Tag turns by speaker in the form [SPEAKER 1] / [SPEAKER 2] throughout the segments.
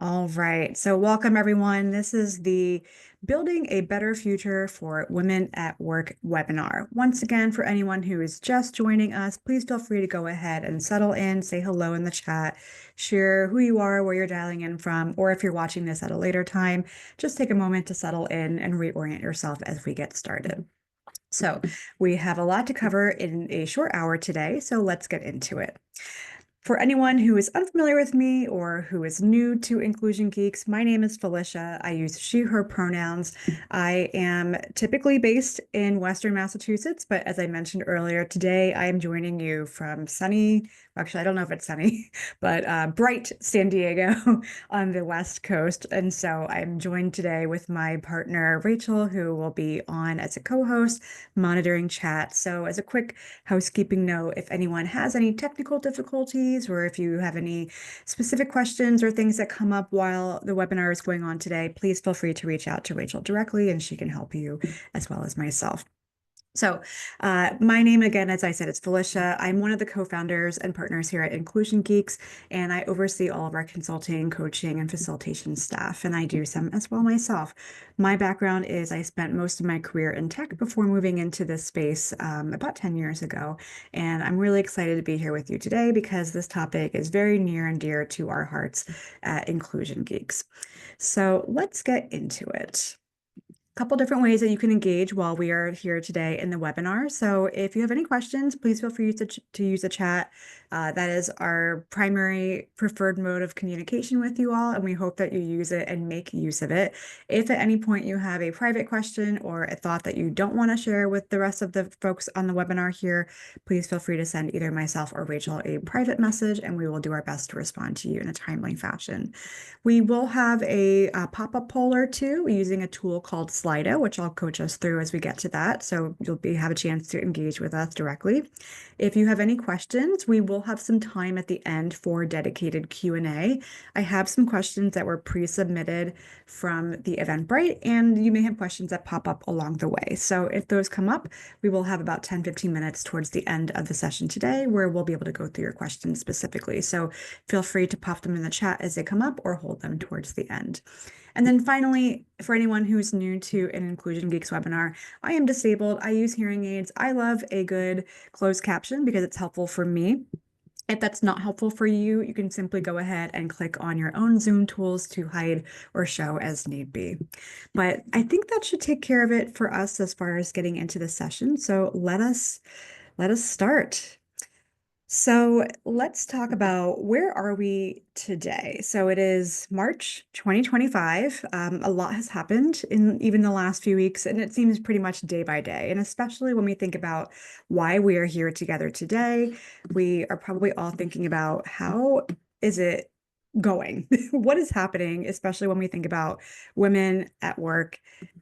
[SPEAKER 1] All right. So, welcome everyone. This is the Building a Better Future for Women at Work webinar. Once again, for anyone who is just joining us, please feel free to go ahead and settle in, say hello in the chat, share who you are, where you're dialing in from, or if you're watching this at a later time, just take a moment to settle in and reorient yourself as we get started. So, we have a lot to cover in a short hour today, so let's get into it. For anyone who is unfamiliar with me or who is new to Inclusion Geeks, my name is Felicia. I use she, her pronouns. I am typically based in Western Massachusetts, but as I mentioned earlier, today I am joining you from sunny, actually, I don't know if it's sunny, but bright San Diego on the West Coast. And so I'm joined today with my partner, Rachel, who will be on as a co-host, monitoring chat. So as a quick housekeeping note, if anyone has any technical difficulties, or if you have any specific questions or things that come up while the webinar is going on today, please feel free to reach out to Rachel directly and she can help you as well as myself. So my name, again, as I said, it's Felicia. I'm one of the co-founders and partners here at Inclusion Geeks, and I oversee all of our consulting, coaching, and facilitation staff, and I do some as well myself. My background is I spent most of my career in tech before moving into this space about 10 years ago, and I'm really excited to be here with you today because this topic is very near and dear to our hearts at Inclusion Geeks. So let's get into it. Couple different ways that you can engage while we are here today in the webinar. So if you have any questions, please feel free to use the chat. That is our primary preferred mode of communication with you all, and we hope that you use it and make use of it. If at any point you have a private question or a thought that you don't want to share with the rest of the folks on the webinar here, please feel free to send either myself or Rachel a private message, and we will do our best to respond to you in a timely fashion. We will have a pop-up poll or two using a tool called Slido, which I'll coach us through as we get to that. So you'll have a chance to engage with us directly. If you have any questions, we will have some time at the end for dedicated Q&A. I have some questions that were pre-submitted from the Eventbrite, and you may have questions that pop up along the way. So if those come up, we will have about 10-15 minutes towards the end of the session today where we'll be able to go through your questions specifically. So feel free to pop them in the chat as they come up or hold them towards the end. And then finally, for anyone who's new to an Inclusion Geeks webinar, I am disabled. I use hearing aids. I love a good closed caption because it's helpful for me. If that's not helpful for you, you can simply go ahead and click on your own Zoom tools to hide or show as need be. But I think that should take care of it for us as far as getting into the session. So let us start. So let's talk about where are we today? So it is March 2025. A lot has happened in even the last few weeks, and it seems pretty much day by day. And especially when we think about why we are here together today, we are probably all thinking about how is it going? What is happening, especially when we think about women at work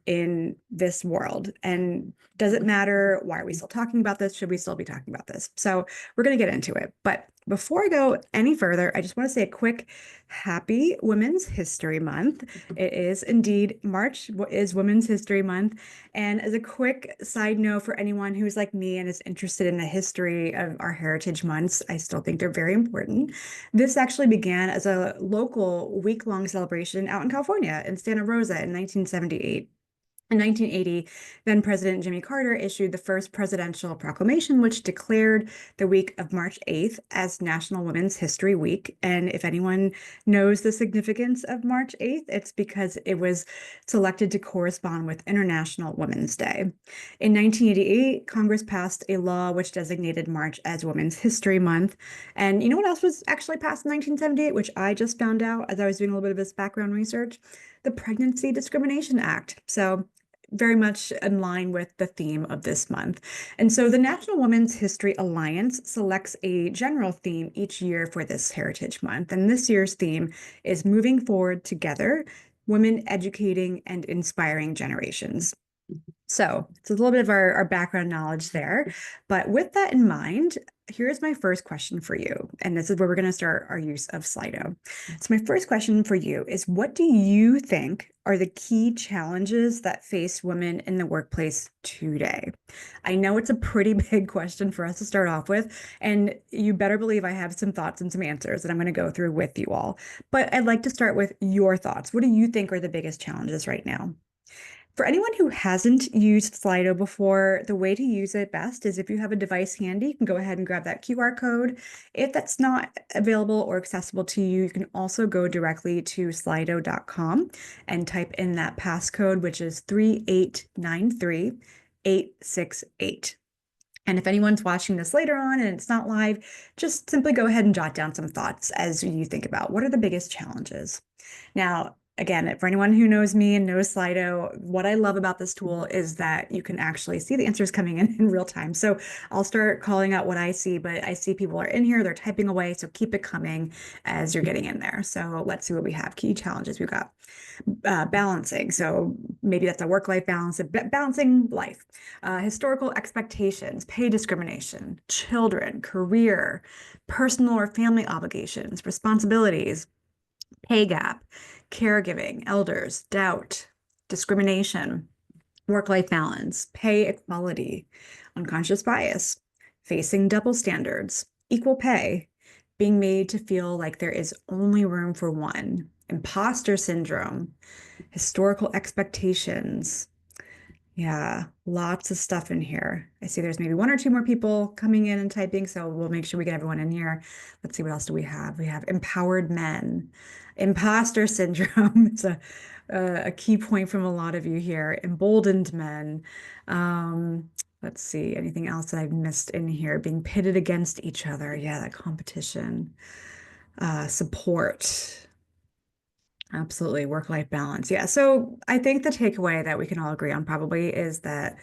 [SPEAKER 1] in this world? And does it matter? Why are we still talking about this? Should we still be talking about this? So we're going to get into it. But before I go any further, I just want to say a quick happy Women's History Month. It is indeed March is Women's History Month. And as a quick side note for anyone who's like me and is interested in the history of our heritage months, I still think they're very important. This actually began as a local week-long celebration out in California in Santa Rosa in 1978. In 1980, then President Jimmy Carter issued the first presidential proclamation, which declared the week of March 8th as National Women's History Week. And if anyone knows the significance of March 8th, it's because it was selected to correspond with International Women's Day. In 1988, Congress passed a law which designated March as Women's History Month. And you know what else was actually passed in 1978, which I just found out as I was doing a little bit of this background research? The Pregnancy Discrimination Act. So very much in line with the theme of this month. And so the National Women's History Alliance selects a general theme each year for this Heritage Month. And this year's theme is Moving Forward Together, Women Educating and Inspiring Generations. So it's a little bit of our background knowledge there. But with that in mind, here's my first question for you. And this is where we're going to start our use of Slido. So my first question for you is, what do you think are the key challenges that face women in the workplace today? I know it's a pretty big question for us to start off with, and you better believe I have some thoughts and some answers that I'm going to go through with you all. But I'd like to start with your thoughts. What do you think are the biggest challenges right now? For anyone who hasn't used Slido before, the way to use it best is if you have a device handy, you can go ahead and grab that QR code. If that's not available or accessible to you, you can also go directly to slido.com and type in that passcode, which is 3893868. And if anyone's watching this later on and it's not live, just simply go ahead and jot down some thoughts as you think about what are the biggest challenges. Now, again, for anyone who knows me and knows Slido, what I love about this tool is that you can actually see the answers coming in real time. So I'll start calling out what I see, but I see people are in here, they're typing away. So keep it coming as you're getting in there. So let's see what we have. Key challenges we've got. Balancing. So maybe that's a work-life balance, balancing life, historical expectations, pay discrimination, children, career, personal or family obligations, responsibilities, pay gap, caregiving, elders, doubt, discrimination, work-life balance, pay equality, unconscious bias, facing double standards, equal pay, being made to feel like there is only room for one, imposter syndrome, historical expectations. Yeah, lots of stuff in here. I see there's maybe one or two more people coming in and typing, so we'll make sure we get everyone in here. Let's see, what else do we have? We have empowered men, imposter syndrome. It's a key point from a lot of you here. Emboldened men. Let's see, anything else that I've missed in here? Being pitted against each other. Yeah, that competition. Support. Absolutely, work-life balance. Yeah. So I think the takeaway that we can all agree on probably is that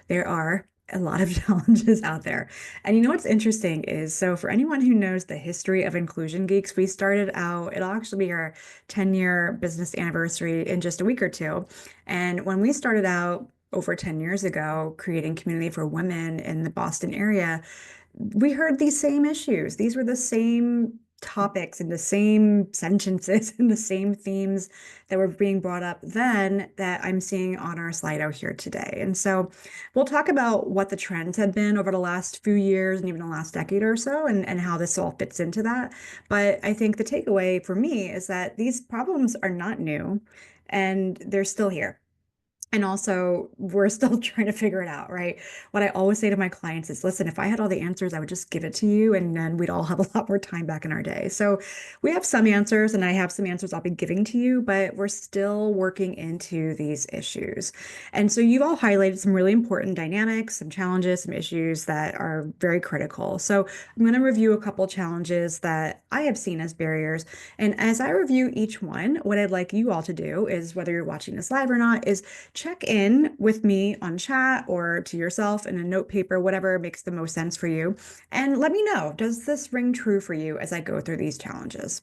[SPEAKER 1] there are a lot of challenges out there. And you know what's interesting is, so for anyone who knows the history of Inclusion Geeks, we started out, it'll actually be our 10-year business anniversary in just a week or two. And when we started out over 10 years ago, creating community for women in the Boston area, we heard these same issues. These were the same topics and the same sentences and the same themes that were being brought up then that I'm seeing on our Slido here today. And so we'll talk about what the trends have been over the last few years and even the last decade or so, and how this all fits into that. But I think the takeaway for me is that these problems are not new and they're still here. And also, we're still trying to figure it out, right? What I always say to my clients is, listen, if I had all the answers, I would just give it to you, and then we'd all have a lot more time back in our day. So we have some answers, and I have some answers I'll be giving to you, but we're still working into these issues. And so you've all highlighted some really important dynamics, some challenges, some issues that are very critical. So I'm going to review a couple challenges that I have seen as barriers. And as I review each one, what I'd like you all to do is, whether you're watching this live or not, is check in with me on chat or to yourself in a note paper, whatever makes the most sense for you. And let me know, does this ring true for you as I go through these challenges?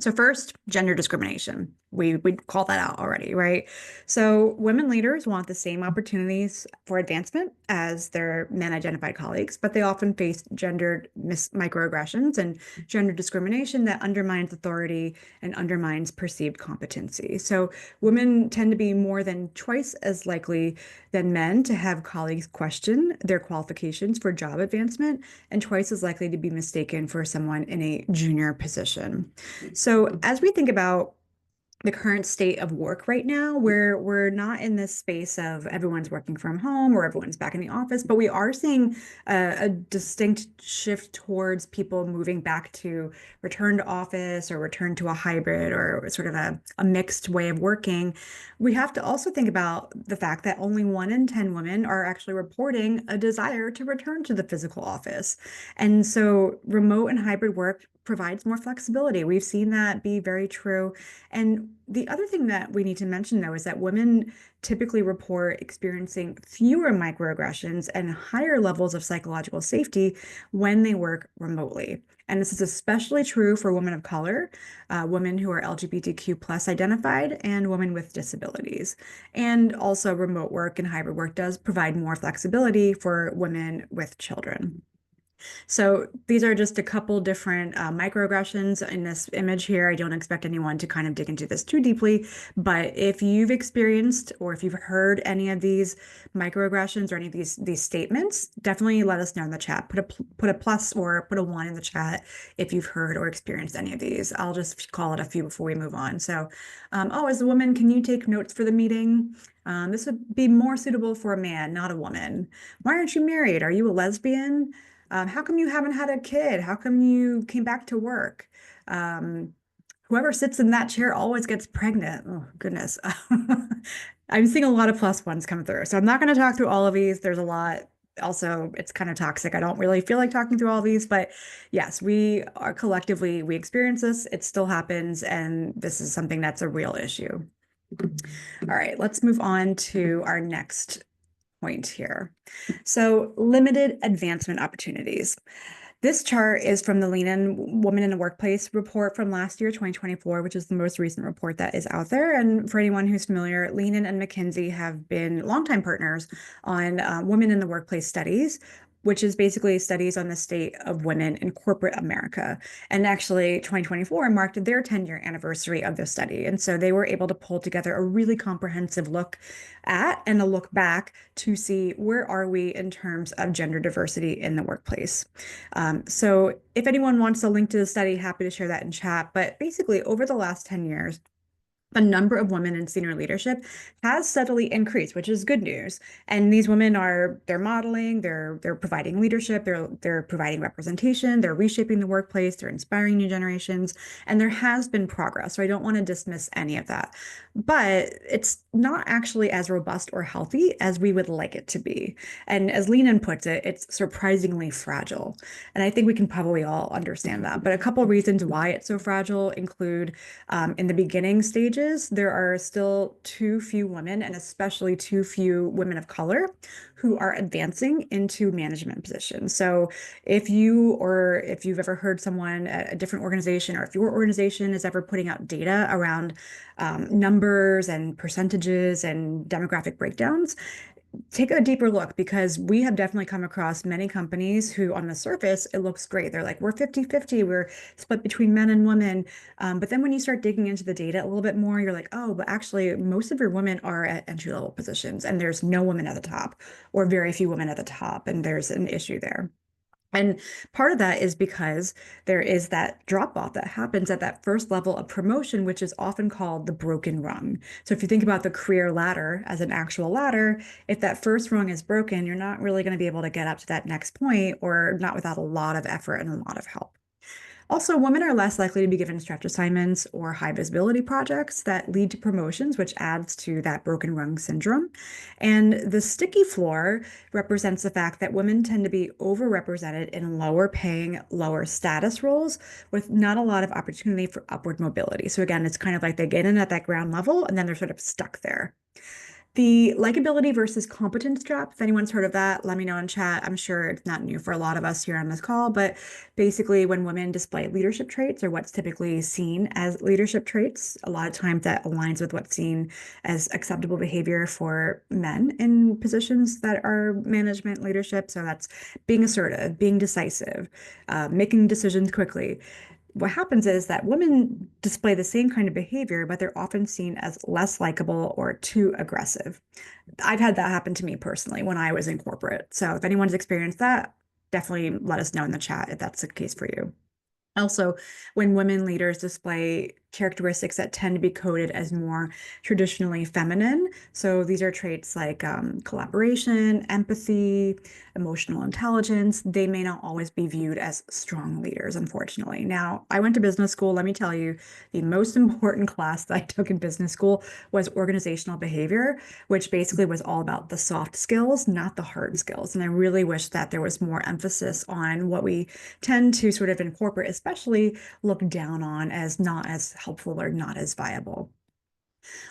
[SPEAKER 1] So first, gender discrimination. We call that out already, right? So women leaders want the same opportunities for advancement as their men-identified colleagues, but they often face gendered microaggressions and gender discrimination that undermines authority and undermines perceived competency. So women tend to be more than twice as likely than men to have colleagues question their qualifications for job advancement and twice as likely to be mistaken for someone in a junior position. So as we think about the current state of work right now, where we're not in this space of everyone's working from home or everyone's back in the office, but we are seeing a distinct shift towards people moving back to return to office or return to a hybrid or sort of a mixed way of working. We have to also think about the fact that only 1 in 10 women are actually reporting a desire to return to the physical office. And so remote and hybrid work provides more flexibility. We've seen that be very true. And the other thing that we need to mention, though, is that women typically report experiencing fewer microaggressions and higher levels of psychological safety when they work remotely. And this is especially true for women of color, women who are LGBTQ plus identified, and women with disabilities. And also, remote work and hybrid work does provide more flexibility for women with children. So these are just a couple different microaggressions in this image here. I don't expect anyone to kind of dig into this too deeply, but if you've experienced or if you've heard any of these microaggressions or any of these statements, definitely let us know in the chat. Put a plus or put a one in the chat if you've heard or experienced any of these. I'll just call it a few before we move on. So, oh, as a woman, can you take notes for the meeting? This would be more suitable for a man, not a woman. Why aren't you married? Are you a lesbian? How come you haven't had a kid? How come you came back to work? Um, Whoever sits in that chair always gets pregnant. Oh, goodness. I'm seeing a lot of plus ones come through. So I'm not going to talk through all of these. There's a lot. Also, it's kind of toxic. I don't really feel like talking through all these, but yes, we are collectively, we experience this. It still happens. And this is something that's a real issue. All right, let's move on to our next point here. So limited advancement opportunities. This chart is from the Lean In Women in the Workplace report from last year, 2024, which is the most recent report that is out there. And for anyone who's familiar, Lean In and McKinsey have been longtime partners on women in the workplace studies, which is basically studies on the state of women in corporate America. And actually, 2024 marked their 10-year anniversary of this study. And so they were able to pull together a really comprehensive look at and a look back to see where are we in terms of gender diversity in the workplace. So if anyone wants a link to the study, happy to share that in chat. But basically, over the last 10 years, the number of women in senior leadership has steadily increased, which is good news. And these women they're modeling, they're providing leadership, they're providing representation, they're reshaping the workplace, they're inspiring new generations, and there has been progress. So I don't want to dismiss any of that. But it's not actually as robust or healthy as we would like it to be. And as Lean In puts it, it's surprisingly fragile. And I think we can probably all understand that. But a couple of reasons why it's so fragile include in the beginning stages, there are still too few women, and especially too few women of color, who are advancing into management positions. So if you've ever heard someone at a different organization, or if your organization is ever putting out data around numbers and percentages and demographic breakdowns, take a deeper look, because we have definitely come across many companies who on the surface, it looks great. They're like, we're 50-50, we're split between men and women. But then when you start digging into the data a little bit more, you're like, oh, but actually most of your women are at entry-level positions and there's no women at the top, or very few women at the top. And there's an issue there. And part of that is because there is that drop off that happens at that first level of promotion, which is often called the broken rung. So if you think about the career ladder as an actual ladder, if that first rung is broken, you're not really going to be able to get up to that next point, or not without a lot of effort and a lot of help. Also, women are less likely to be given stretch assignments or high visibility projects that lead to promotions, which adds to that broken rung syndrome. And the sticky floor represents the fact that women tend to be overrepresented in lower paying, lower status roles with not a lot of opportunity for upward mobility. So again, it's kind of like they get in at that ground level and then they're sort of stuck there. The likability versus competence trap, if anyone's heard of that, let me know in chat. I'm sure it's not new for a lot of us here on this call, but basically when women display leadership traits, or what's typically seen as leadership traits, a lot of times that aligns with what's seen as acceptable behavior for men in positions that are management leadership. So that's being assertive, being decisive, making decisions quickly. What happens is that women display the same kind of behavior, but they're often seen as less likable or too aggressive. I've had that happen to me personally when I was in corporate. So if anyone's experienced that, definitely let us know in the chat if that's the case for you. Also, when women leaders display characteristics that tend to be coded as more traditionally feminine. So these are traits like collaboration, empathy, emotional intelligence. They may not always be viewed as strong leaders, unfortunately. Now, I went to business school. Let me tell you, the most important class that I took in business school was organizational behavior, which basically was all about the soft skills, not the hard skills. And I really wish that there was more emphasis on what we tend to sort of incorporate, especially look down on as not as helpful or not as viable.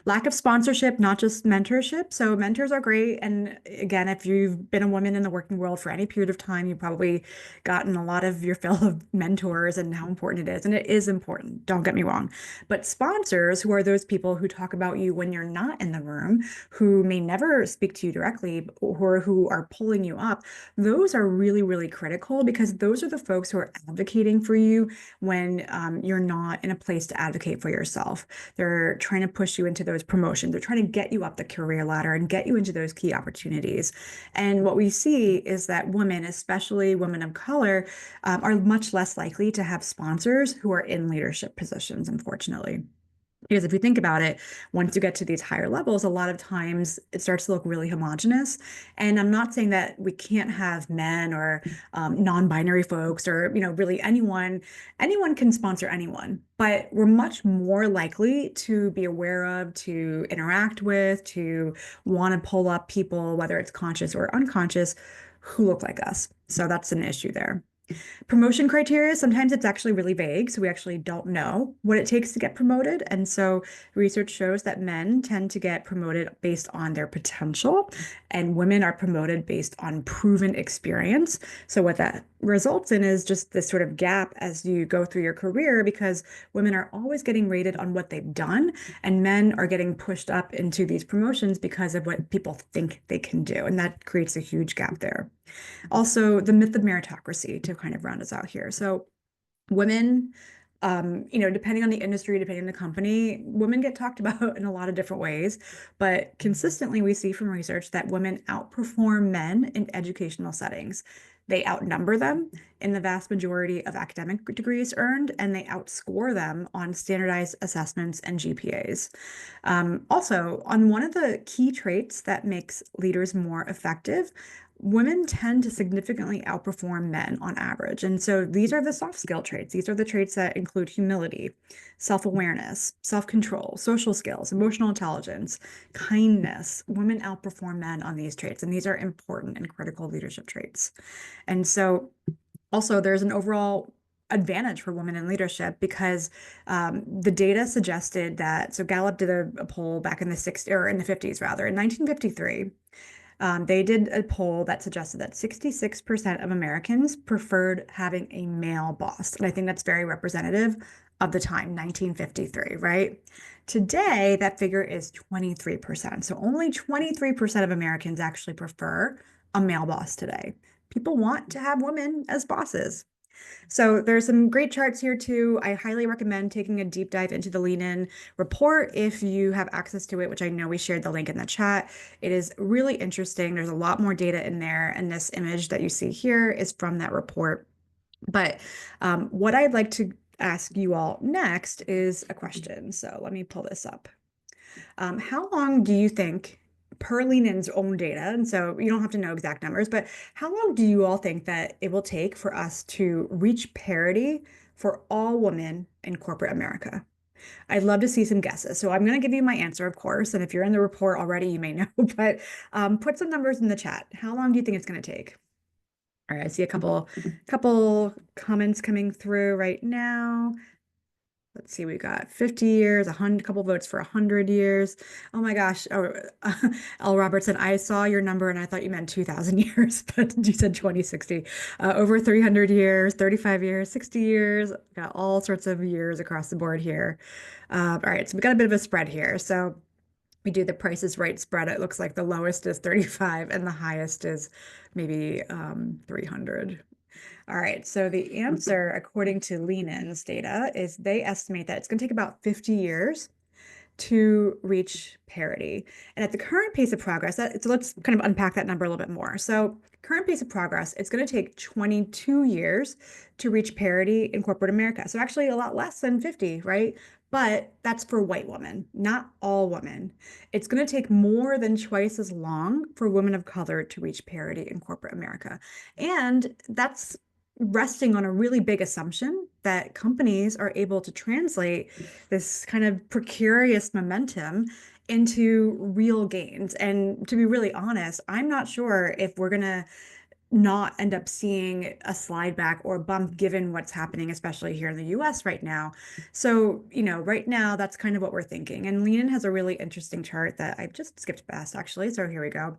[SPEAKER 1] Lack of sponsorship, not just mentorship. So mentors are great. And again, if you've been a woman in the working world for any period of time, you've probably gotten a lot of your fill of mentors and how important it is. And it is important, don't get me wrong. But sponsors, who are those people who talk about you when you're not in the room, who may never speak to you directly, or who are pulling you up, those are really, really critical because those are the folks who are advocating for you when you're not in a place to advocate for yourself. They're trying to push you into those promotions. They're trying to get you up the career ladder and get you into those key opportunities. And what we see is that women, especially women of color, are much less likely to have sponsors who are in leadership positions, unfortunately. Because if you think about it, once you get to these higher levels, a lot of times it starts to look really homogenous. And I'm not saying that we can't have men or non-binary folks or, really anyone. Anyone can sponsor anyone, but we're much more likely to be aware of, to interact with, to want to pull up people, whether it's conscious or unconscious, who look like us. So that's an issue there. Promotion criteria, sometimes it's actually really vague, so we actually don't know what it takes to get promoted. And so research shows that men tend to get promoted based on their potential, and women are promoted based on proven experience. So what that results in is just this sort of gap as you go through your career, because women are always getting rated on what they've done, and men are getting pushed up into these promotions because of what people think they can do. And that creates a huge gap there. Also, the myth of meritocracy to kind of round us out here. So, women, depending on the industry, depending on the company, women get talked about in a lot of different ways. But consistently, we see from research that women outperform men in educational settings. They outnumber them in the vast majority of academic degrees earned, and they outscore them on standardized assessments and GPAs. Also, on one of the key traits that makes leaders more effective, women tend to significantly outperform men on average. And so these are the soft skill traits. These are the traits that include humility, self-awareness, self-control, social skills, emotional intelligence, kindness. Women outperform men on these traits, and these are important and critical leadership traits. And so also there's an overall advantage for women in leadership because the data suggested that, so Gallup did a poll back in the 60s, or in the 50s rather, in 1953. They did a poll that suggested that 66% of Americans preferred having a male boss. And I think that's very representative of the time, 1953, right? Today, that figure is 23%. So only 23% of Americans actually prefer a male boss today. People want to have women as bosses. So there's some great charts here too. I highly recommend taking a deep dive into the Lean In report if you have access to it, which I know we shared the link in the chat. It is really interesting. There's a lot more data in there, and this image that you see here is from that report. But what I'd like to ask you all next is a question. So let me pull this up. How long do you think, per Lean In's own data, and so you don't have to know exact numbers, but how long do you all think that it will take for us to reach parity for all women in corporate America? I'd love to see some guesses. So I'm going to give you my answer, of course, and if you're in the report already, you may know, but put some numbers in the chat. How long do you think it's going to take? All right, I see a couple comments coming through right now. Let's see, we got 50 years, couple votes for 100 years. Oh my gosh. Oh, L. Robertson, I saw your number and I thought you meant 2,000 years, but you said 2060. Over 300 years, 35 years, 60 years, got all sorts of years across the board here. All right, so we got a bit of a spread here. So we do the Price is Right spread. It looks like the lowest is 35 and the highest is maybe 300. All right, so the answer, according to Lean In's data, is they estimate that it's going to take about 50 years to reach parity. And at the current pace of progress, so let's kind of unpack that number a little bit more. So current pace of progress, it's going to take 22 years to reach parity in corporate America. So actually a lot less than 50, right? But that's for white women, not all women. It's going to take more than twice as long for women of color to reach parity in corporate America. And that's resting on a really big assumption that companies are able to translate this kind of precarious momentum into real gains. And to be really honest, I'm not sure if we're going to not end up seeing a slide back or a bump given what's happening, especially here in the US right now. So, right now, that's kind of what we're thinking. And Lean has a really interesting chart that I just skipped past, actually. So here we go.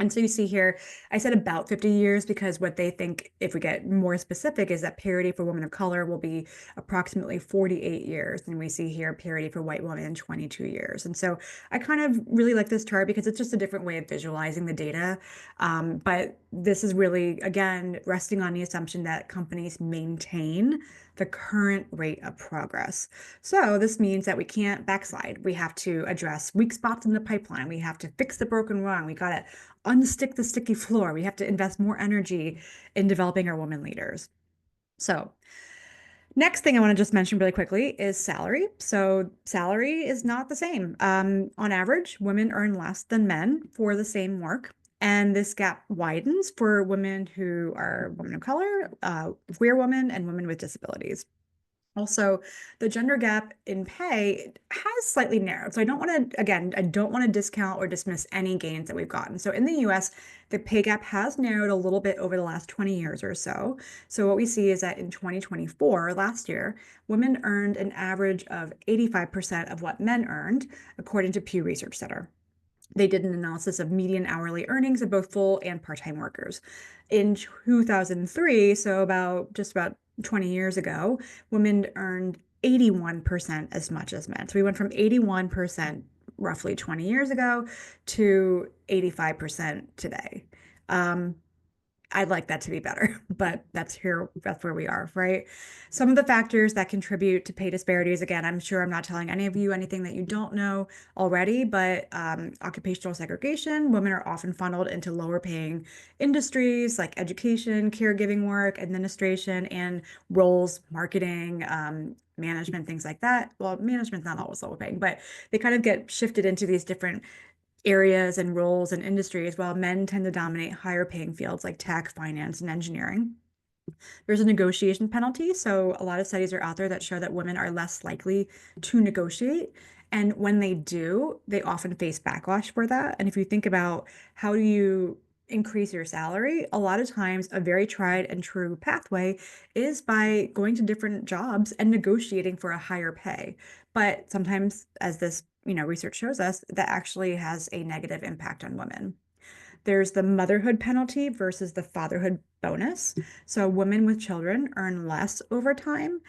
[SPEAKER 1] And so you see here, I said about 50 years because what they think, if we get more specific, is that parity for women of color will be approximately 48 years. And we see here parity for white women in 22 years. And so I kind of really like this chart because it's just a different way of visualizing the data. But this is really, again, resting on the assumption that companies maintain the current rate of progress. So this means that we can't backslide. We have to address weak spots in the pipeline. We have to fix the broken rung. We got to unstick the sticky floor. We have to invest more energy in developing our women leaders. So next thing I want to just mention really quickly is salary. So salary is not the same. On average, women earn less than men for the same work. And this gap widens for women who are women of color, queer women, and women with disabilities. Also, the gender gap in pay has slightly narrowed. So I don't want to, again, I don't want to discount or dismiss any gains that we've gotten. So in the US, the pay gap has narrowed a little bit over the last 20 years or so. So what we see is that in 2024, last year, women earned an average of 85% of what men earned, according to Pew Research Center. They did an analysis of median hourly earnings of both full and part-time workers. In 2003, so just about 20 years ago, women earned 81% as much as men. So we went from 81% roughly 20 years ago to 85% today. I'd like that to be better, but that's where we are, right? Some of the factors that contribute to pay disparities, again, I'm sure I'm not telling any of you anything that you don't know already, but occupational segregation, women are often funneled into lower paying industries like education, caregiving work, administration, and roles, marketing, management, things like that. Well, management's not always lower paying, but they kind of get shifted into these different areas and roles and industries, while men tend to dominate higher paying fields like tech, finance, and engineering. There's a negotiation penalty. So a lot of studies are out there that show that women are less likely to negotiate. And when they do, they often face backlash for that. And if you think about how do you increase your salary, a lot of times a very tried and true pathway is by going to different jobs and negotiating for a higher pay. But sometimes, as this research shows us, that actually has a negative impact on women. There's the motherhood penalty versus the fatherhood bonus. So women with children earn less over time,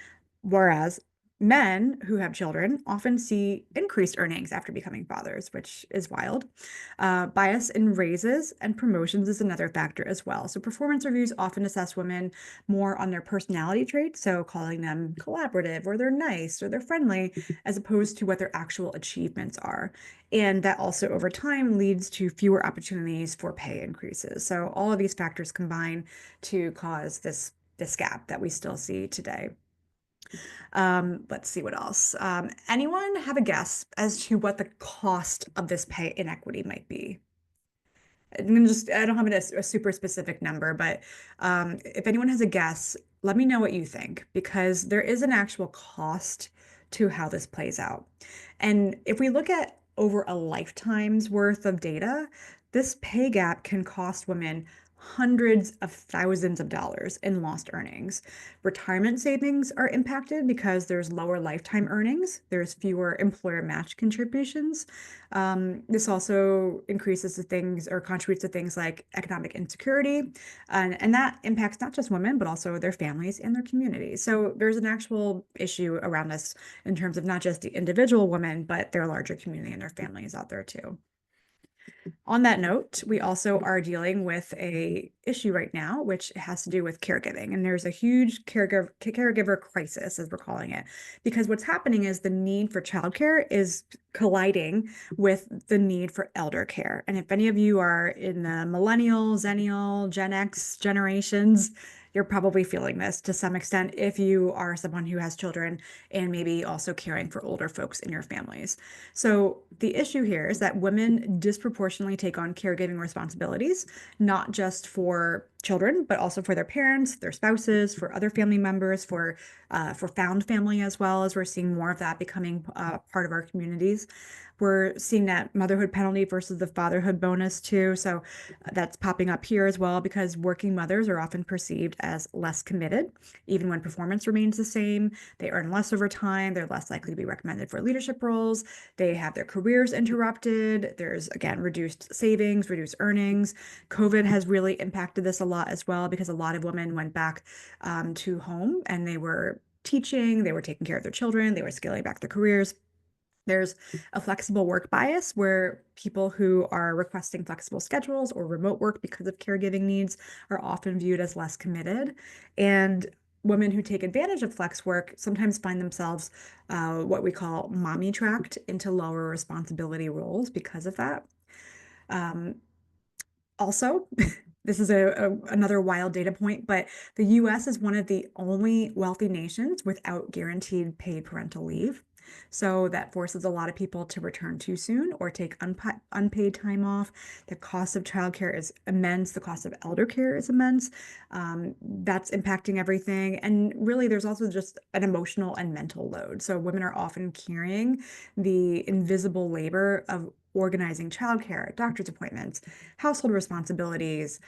[SPEAKER 1] whereas men who have children often see increased earnings after becoming fathers, which is wild. Bias in raises and promotions is another factor as well. So performance reviews often assess women more on their personality traits, so calling them collaborative or they're nice or they're friendly, as opposed to what their actual achievements are. And that also over time leads to fewer opportunities for pay increases. So all of these factors combine to cause this gap that we still see today. Let's see what else. Anyone have a guess as to what the cost of this pay inequity might be? I don't have a super specific number, but if anyone has a guess, let me know what you think, because there is an actual cost to how this plays out. And if we look at over a lifetime's worth of data, this pay gap can cost women hundreds of thousands of dollars in lost earnings. Retirement savings are impacted because there's lower lifetime earnings, there's fewer employer match contributions. This also increases the things or contributes to things like economic insecurity, and that impacts not just women, but also their families and their communities. So there's an actual issue around this in terms of not just the individual women, but their larger community and their families out there too. On that note, we also are dealing with a issue right now, which has to do with caregiving. And there's a huge caregiver crisis, as we're calling it, because what's happening is the need for childcare is colliding with the need for elder care. And if any of you are in the millennial, zennial, Gen X generations, you're probably feeling this to some extent if you are someone who has children and maybe also caring for older folks in your families. So the issue here is that women disproportionately take on caregiving responsibilities, not just for children, but also for their parents, their spouses, for other family members, for found family as well, as we're seeing more of that becoming part of our communities. We're seeing that motherhood penalty versus the fatherhood bonus too. So that's popping up here as well because working mothers are often perceived as less committed, even when performance remains the same. They earn less over time. They're less likely to be recommended for leadership roles. They have their careers interrupted. There's, again, reduced savings, reduced earnings. COVID has really impacted this a lot as well because a lot of women went back to home and they were teaching, they were taking care of their children, they were scaling back their careers. There's a flexible work bias where people who are requesting flexible schedules or remote work because of caregiving needs are often viewed as less committed. And women who take advantage of flex work sometimes find themselves what we call mommy tracked into lower responsibility roles because of that. Um, Also, this is another wild data point, but the US is one of the only wealthy nations without guaranteed paid parental leave. So that forces a lot of people to return too soon or take unpaid time off. The cost of childcare is immense. The cost of elder care is immense. That's impacting everything. And really, there's also just an emotional and mental load. So women are often carrying the invisible labor of organizing childcare, doctor's appointments, household responsibilities.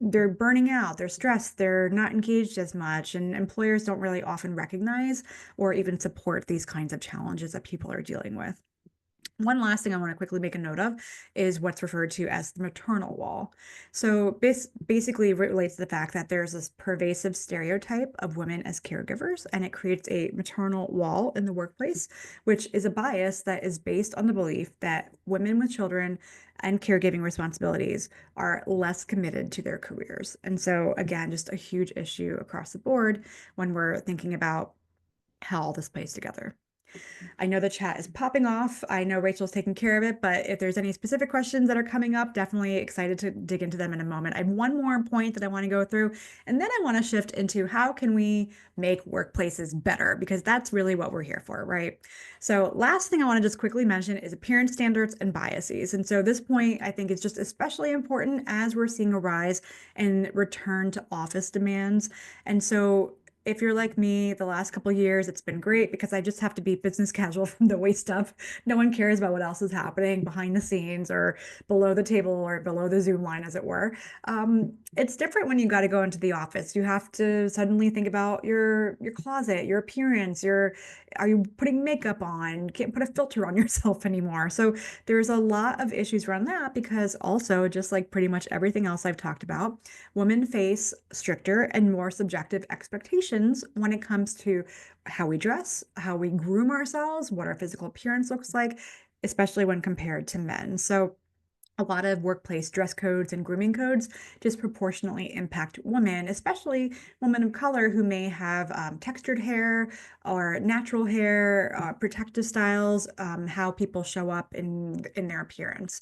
[SPEAKER 1] They're burning out, they're stressed, they're not engaged as much, and employers don't really often recognize or even support these kinds of challenges that people are dealing with. One last thing I want to quickly make a note of is what's referred to as the maternal wall. So basically it relates to the fact that there's this pervasive stereotype of women as caregivers, and it creates a maternal wall in the workplace, which is a bias that is based on the belief that women with children and caregiving responsibilities are less committed to their careers. And so again, just a huge issue across the board when we're thinking about how all this plays together. I know the chat is popping off. I know Rachel's taking care of it, but if there's any specific questions that are coming up, definitely excited to dig into them in a moment. I have one more point that I want to go through, and then I want to shift into how can we make workplaces better, because that's really what we're here for, right? So last thing I want to just quickly mention is appearance standards and biases. And so this point I think is just especially important as we're seeing a rise in return to office demands. And so if you're like me, the last couple of years, it's been great because I just have to be business casual from the waist up. No one cares about what else is happening behind the scenes or below the table or below the Zoom line, as it were. It's different when you got to go into the office. You have to suddenly think about your closet, your appearance, your are you putting makeup on? You can't put a filter on yourself anymore. So there's a lot of issues around that because also, just like pretty much everything else I've talked about, women face stricter and more subjective expectations when it comes to how we dress, how we groom ourselves, what our physical appearance looks like, especially when compared to men. So a lot of workplace dress codes and grooming codes disproportionately impact women, especially women of color who may have textured hair or natural hair, protective styles, how people show up in their appearance.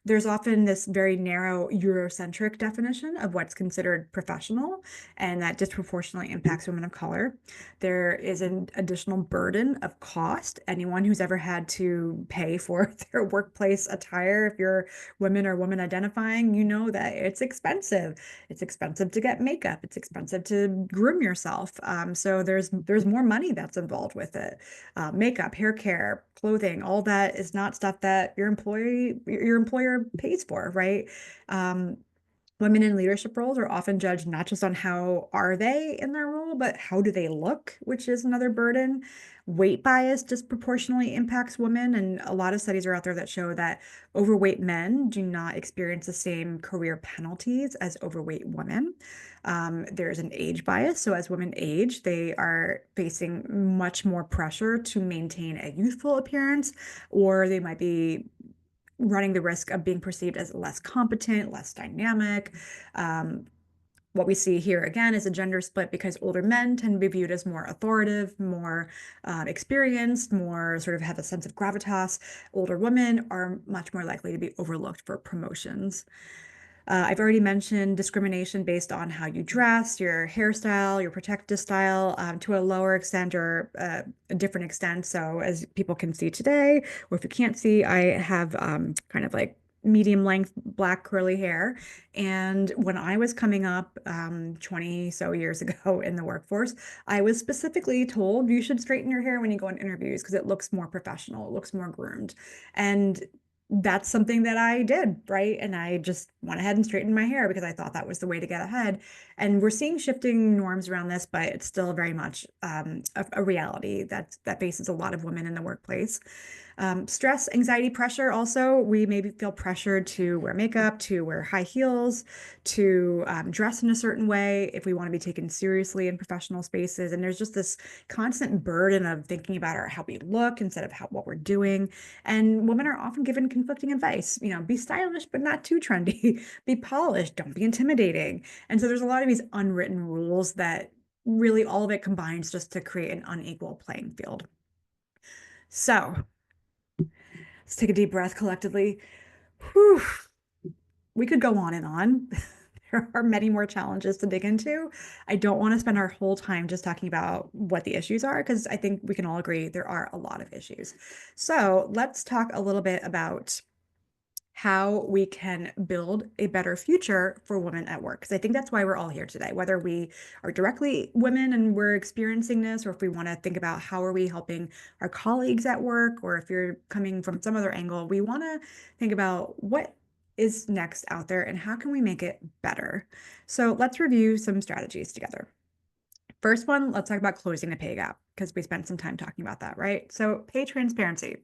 [SPEAKER 1] There's often this very narrow Eurocentric definition of what's considered professional, and that disproportionately impacts women of color. There is an additional burden of cost. Anyone who's ever had to pay for their workplace attire, if you're women or women identifying, you know that it's expensive. It's expensive to get makeup. It's expensive to groom yourself. So there's more money that's involved with it. Makeup, hair care, clothing, all that is not stuff that your employer pays for, right? Um, Women in leadership roles are often judged not just on how are they in their role, but how do they look, which is another burden. Weight bias disproportionately impacts women, and a lot of studies are out there that show that overweight men do not experience the same career penalties as overweight women. There's an age bias. So as women age, they are facing much more pressure to maintain a youthful appearance, or they might be running the risk of being perceived as less competent, less dynamic. Um, what we see here again is a gender split because older men tend to be viewed as more authoritative, more experienced, more sort of have a sense of gravitas. Older women are much more likely to be overlooked for promotions. I've already mentioned discrimination based on how you dress, your hairstyle, your protective style, to a lower extent or a different extent. So, as people can see today, or if you can't see, I have kind of like medium length black curly hair. And when I was coming up 20 so years ago in the workforce, I was specifically told you should straighten your hair when you go on interviews because it looks more professional, it looks more groomed. And that's something that I did, right? And I just went ahead and straightened my hair because I thought that was the way to get ahead. And we're seeing shifting norms around this, but it's still very much a reality that faces a lot of women in the workplace. Stress, anxiety, pressure also, we maybe feel pressured to wear makeup, to wear high heels, to dress in a certain way if we want to be taken seriously in professional spaces. And there's just this constant burden of thinking about how we look instead of what we're doing. And women are often given conflicting advice, be stylish, but not too trendy, be polished, don't be intimidating. And so there's a lot of these unwritten rules that really all of it combines just to create an unequal playing field. So let's take a deep breath collectively. Whew. We could go on and on. There are many more challenges to dig into. I don't want to spend our whole time just talking about what the issues are, because I think we can all agree there are a lot of issues. So let's talk a little bit about how we can build a better future for women at work. Because I think that's why we're all here today, whether we are directly women and we're experiencing this, or if we want to think about how are we helping our colleagues at work, or if you're coming from some other angle, we want to think about what is next out there and how can we make it better. So let's review some strategies together. First one, let's talk about closing the pay gap because we spent some time talking about that, right? So, pay transparency.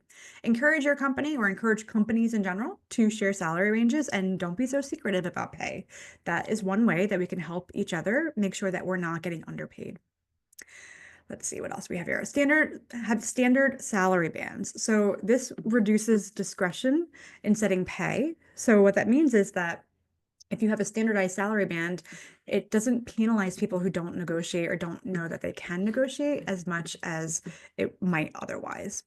[SPEAKER 1] Encourage your company or encourage companies in general to share salary ranges and don't be so secretive about pay. That is one way that we can help each other make sure that we're not getting underpaid. Let's see what else we have here. Have standard salary bands. So, this reduces discretion in setting pay. So, what that means is that if you have a standardized salary band, it doesn't penalize people who don't negotiate or don't know that they can negotiate as much as it might otherwise.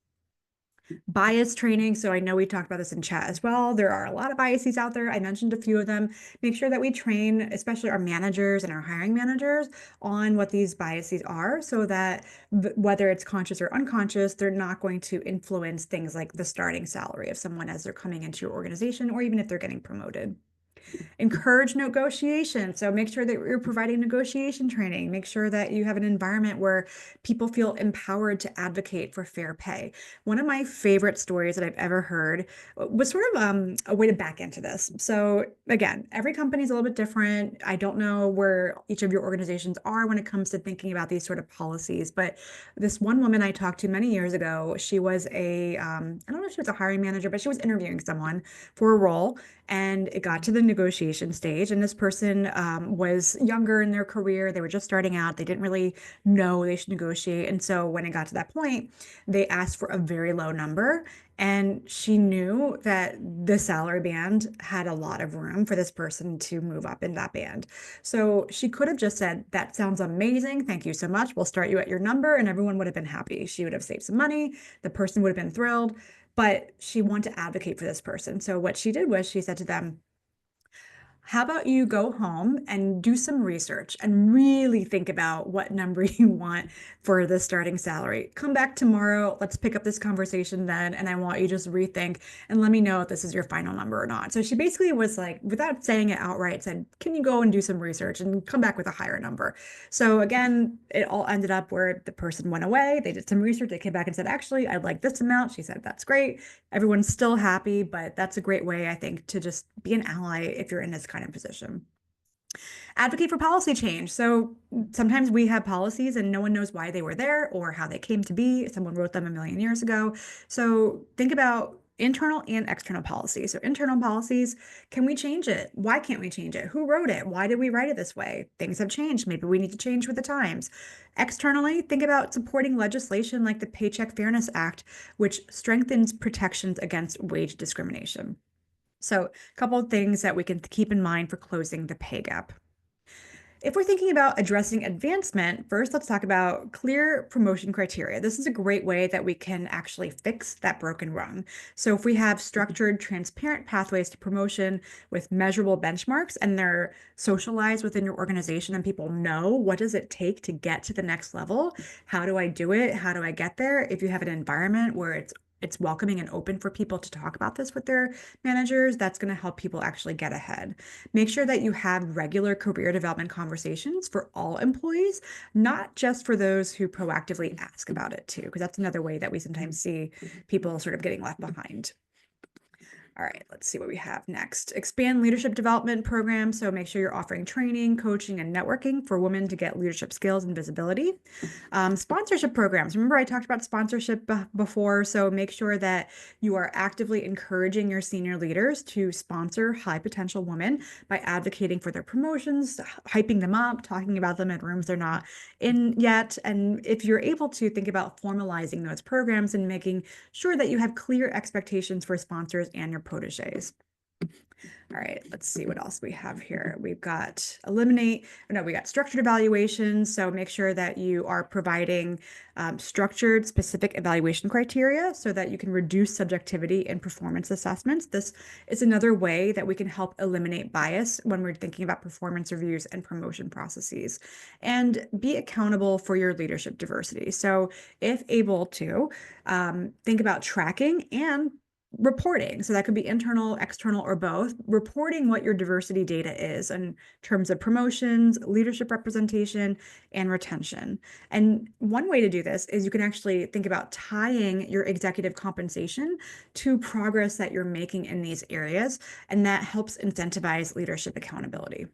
[SPEAKER 1] Bias training. So I know we talked about this in chat as well. There are a lot of biases out there. I mentioned a few of them. Make sure that we train, especially our managers and our hiring managers, on what these biases are so that whether it's conscious or unconscious, they're not going to influence things like the starting salary of someone as they're coming into your organization or even if they're getting promoted. Encourage negotiation. So make sure that you're providing negotiation training. Make sure that you have an environment where people feel empowered to advocate for fair pay. One of my favorite stories that I've ever heard was sort of a way to back into this. So again, every company is a little bit different. I don't know where each of your organizations are when it comes to thinking about these sort of policies, but this one woman I talked to many years ago, she was I don't know if she was a hiring manager, but she was interviewing someone for a role and it got to the negotiation stage. And this person was younger in their career. They were just starting out. They didn't really know they should negotiate. And so when it got to that point, they asked for a very low number. And she knew that the salary band had a lot of room for this person to move up in that band. So she could have just said, that sounds amazing. Thank you so much. We'll start you at your number. And everyone would have been happy. She would have saved some money. The person would have been thrilled, but she wanted to advocate for this person. So what she did was she said to them, how about you go home and do some research and really think about what number you want for the starting salary? Come back tomorrow. Let's pick up this conversation then. And I want you to just rethink and let me know if this is your final number or not. So she basically was like, without saying it outright, said, can you go and do some research and come back with a higher number? So again, it all ended up where the person went away. They did some research. They came back and said, actually, I'd like this amount. She said, that's great. Everyone's still happy, but that's a great way, I think, to just be an ally if you're in this kind of position. Advocate for policy change. So sometimes we have policies and no one knows why they were there or how they came to be. Someone wrote them a million years ago. So think about internal and external policy. So internal policies, can we change it? Why can't we change it? Who wrote it? Why did we write it this way? Things have changed. Maybe we need to change with the times. Externally, think about supporting legislation like the Paycheck Fairness Act, which strengthens protections against wage discrimination. So a couple of things that we can keep in mind for closing the pay gap. If we're thinking about addressing advancement, first let's talk about clear promotion criteria. This is a great way that we can actually fix that broken rung. So if we have structured, transparent pathways to promotion with measurable benchmarks and they're socialized within your organization and people know what does it take to get to the next level? How do I do it? How do I get there? If you have an environment where it's welcoming and open for people to talk about this with their managers, that's going to help people actually get ahead. Make sure that you have regular career development conversations for all employees, not just for those who proactively ask about it too, because that's another way that we sometimes see people sort of getting left behind. All right, let's see what we have next. Expand leadership development programs. So make sure you're offering training, coaching, and networking for women to get leadership skills and visibility. Sponsorship programs. Remember, I talked about sponsorship before. So make sure that you are actively encouraging your senior leaders to sponsor high potential women by advocating for their promotions, hyping them up, talking about them in rooms they're not in yet. And if you're able to, think about formalizing those programs and making sure that you have clear expectations for sponsors and your proteges. All right, let's see what else we have here. We got structured evaluations. So make sure that you are providing structured, specific evaluation criteria so that you can reduce subjectivity in performance assessments. This is another way that we can help eliminate bias when we're thinking about performance reviews and promotion processes. And be accountable for your leadership diversity. So if able to, think about tracking and reporting. So that could be internal, external, or both. Reporting what your diversity data is in terms of promotions, leadership representation, and retention. And one way to do this is you can actually think about tying your executive compensation to progress that you're making in these areas, and that helps incentivize leadership accountability.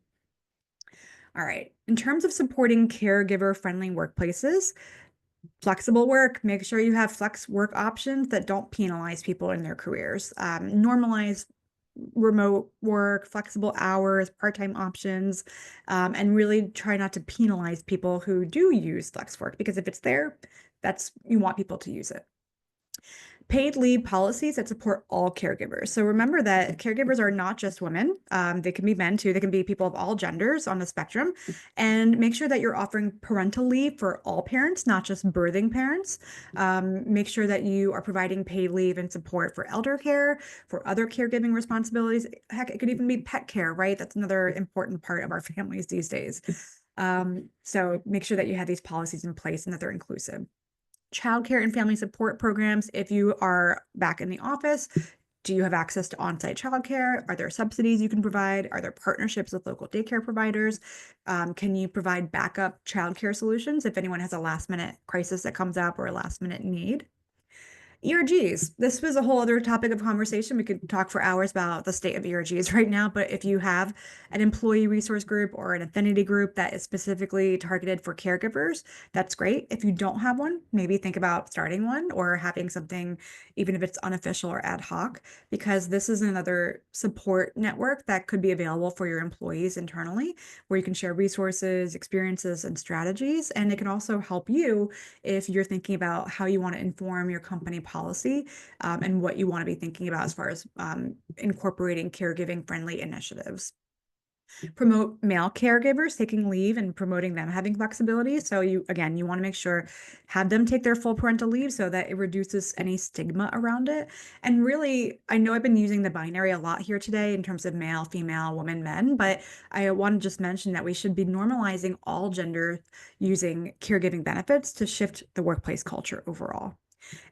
[SPEAKER 1] All right, in terms of supporting caregiver-friendly workplaces, flexible work, make sure you have flex work options that don't penalize people in their careers. Normalize remote work, flexible hours, part-time options, and really try not to penalize people who do use flex work, because if it's there, you want people to use it. Paid leave policies that support all caregivers. So remember that caregivers are not just women. They can be men too. They can be people of all genders on the spectrum. And make sure that you're offering parental leave for all parents, not just birthing parents. Make sure that you are providing paid leave and support for elder care, for other caregiving responsibilities. Heck, it could even be pet care, right? That's another important part of our families these days. So make sure that you have these policies in place and that they're inclusive. Childcare and family support programs. If you are back in the office, do you have access to on-site childcare? Are there subsidies you can provide? Are there partnerships with local daycare providers? Can you provide backup childcare solutions if anyone has a last-minute crisis that comes up or a last-minute need? ERGs. This was a whole other topic of conversation. We could talk for hours about the state of ERGs right now, but if you have an employee resource group or an affinity group that is specifically targeted for caregivers, that's great. If you don't have one, maybe think about starting one or having something, even if it's unofficial or ad hoc, because this is another support network that could be available for your employees internally, where you can share resources, experiences, and strategies. And it can also help you if you're thinking about how you want to inform your company policy and what you want to be thinking about as far as incorporating caregiving friendly initiatives. Promote male caregivers taking leave and promoting them having flexibility. So you want to make sure, have them take their full parental leave so that it reduces any stigma around it. And really, I know I've been using the binary a lot here today in terms of male, female, woman, men, but I want to just mention that we should be normalizing all gender using caregiving benefits to shift the workplace culture overall.